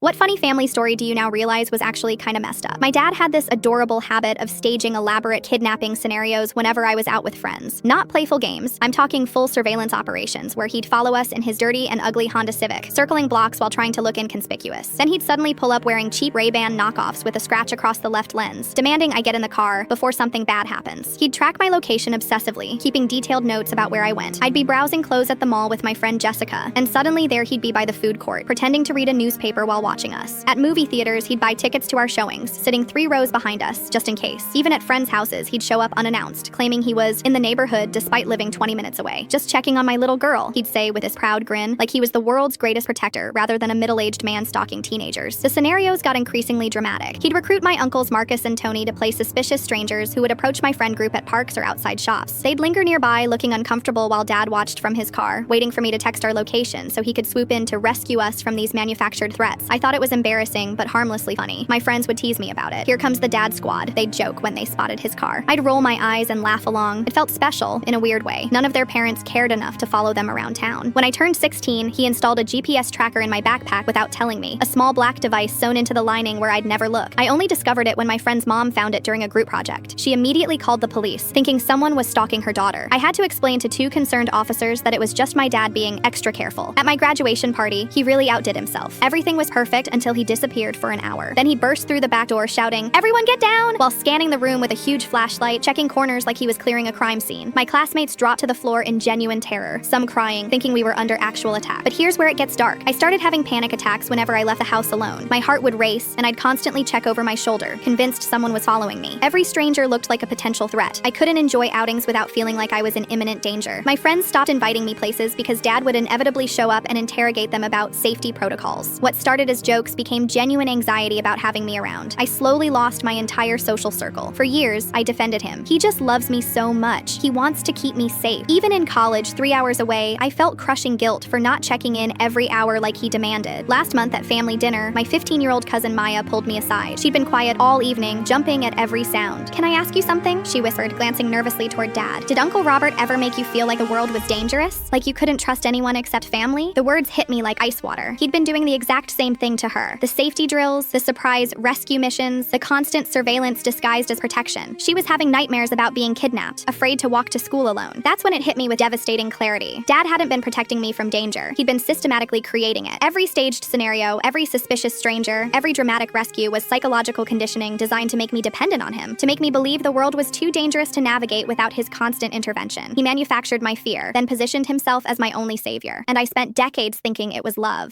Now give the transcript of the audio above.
What funny family story do you now realize was actually kinda messed up? My dad had this adorable habit of staging elaborate kidnapping scenarios whenever I was out with friends. Not playful games, I'm talking full surveillance operations where he'd follow us in his dirty and ugly Honda Civic, circling blocks while trying to look inconspicuous. Then he'd suddenly pull up wearing cheap Ray-Ban knockoffs with a scratch across the left lens, demanding I get in the car before something bad happens. He'd track my location obsessively, keeping detailed notes about where I went. I'd be browsing clothes at the mall with my friend Jessica, and suddenly there he'd be by the food court, pretending to read a newspaper while watching us. At movie theaters, he'd buy tickets to our showings, sitting 3 rows behind us, just in case. Even at friends' houses, he'd show up unannounced, claiming he was in the neighborhood despite living 20 minutes away. Just checking on my little girl, he'd say with his proud grin, like he was the world's greatest protector rather than a middle-aged man stalking teenagers. The scenarios got increasingly dramatic. He'd recruit my uncles Marcus and Tony to play suspicious strangers who would approach my friend group at parks or outside shops. They'd linger nearby, looking uncomfortable while Dad watched from his car, waiting for me to text our location so he could swoop in to rescue us from these manufactured threats. I thought it was embarrassing, but harmlessly funny. My friends would tease me about it. Here comes the dad squad, they'd joke when they spotted his car. I'd roll my eyes and laugh along. It felt special, in a weird way. None of their parents cared enough to follow them around town. When I turned 16, he installed a GPS tracker in my backpack without telling me, a small black device sewn into the lining where I'd never look. I only discovered it when my friend's mom found it during a group project. She immediately called the police, thinking someone was stalking her daughter. I had to explain to 2 concerned officers that it was just my dad being extra careful. At my graduation party, he really outdid himself. Everything was perfect until he disappeared for an hour. Then he burst through the back door shouting, "Everyone get down!" while scanning the room with a huge flashlight, checking corners like he was clearing a crime scene. My classmates dropped to the floor in genuine terror, some crying, thinking we were under actual attack. But here's where it gets dark. I started having panic attacks whenever I left the house alone. My heart would race, and I'd constantly check over my shoulder, convinced someone was following me. Every stranger looked like a potential threat. I couldn't enjoy outings without feeling like I was in imminent danger. My friends stopped inviting me places because Dad would inevitably show up and interrogate them about safety protocols. What started as jokes became genuine anxiety about having me around. I slowly lost my entire social circle. For years, I defended him. He just loves me so much. He wants to keep me safe. Even in college, 3 hours away, I felt crushing guilt for not checking in every hour like he demanded. Last month at family dinner, my 15-year-old cousin Maya pulled me aside. She'd been quiet all evening, jumping at every sound. "Can I ask you something?" she whispered, glancing nervously toward Dad. "Did Uncle Robert ever make you feel like the world was dangerous? Like you couldn't trust anyone except family?" The words hit me like ice water. He'd been doing the exact same thing to her. The safety drills, the surprise rescue missions, the constant surveillance disguised as protection. She was having nightmares about being kidnapped, afraid to walk to school alone. That's when it hit me with devastating clarity. Dad hadn't been protecting me from danger. He'd been systematically creating it. Every staged scenario, every suspicious stranger, every dramatic rescue was psychological conditioning designed to make me dependent on him, to make me believe the world was too dangerous to navigate without his constant intervention. He manufactured my fear, then positioned himself as my only savior, and I spent decades thinking it was love.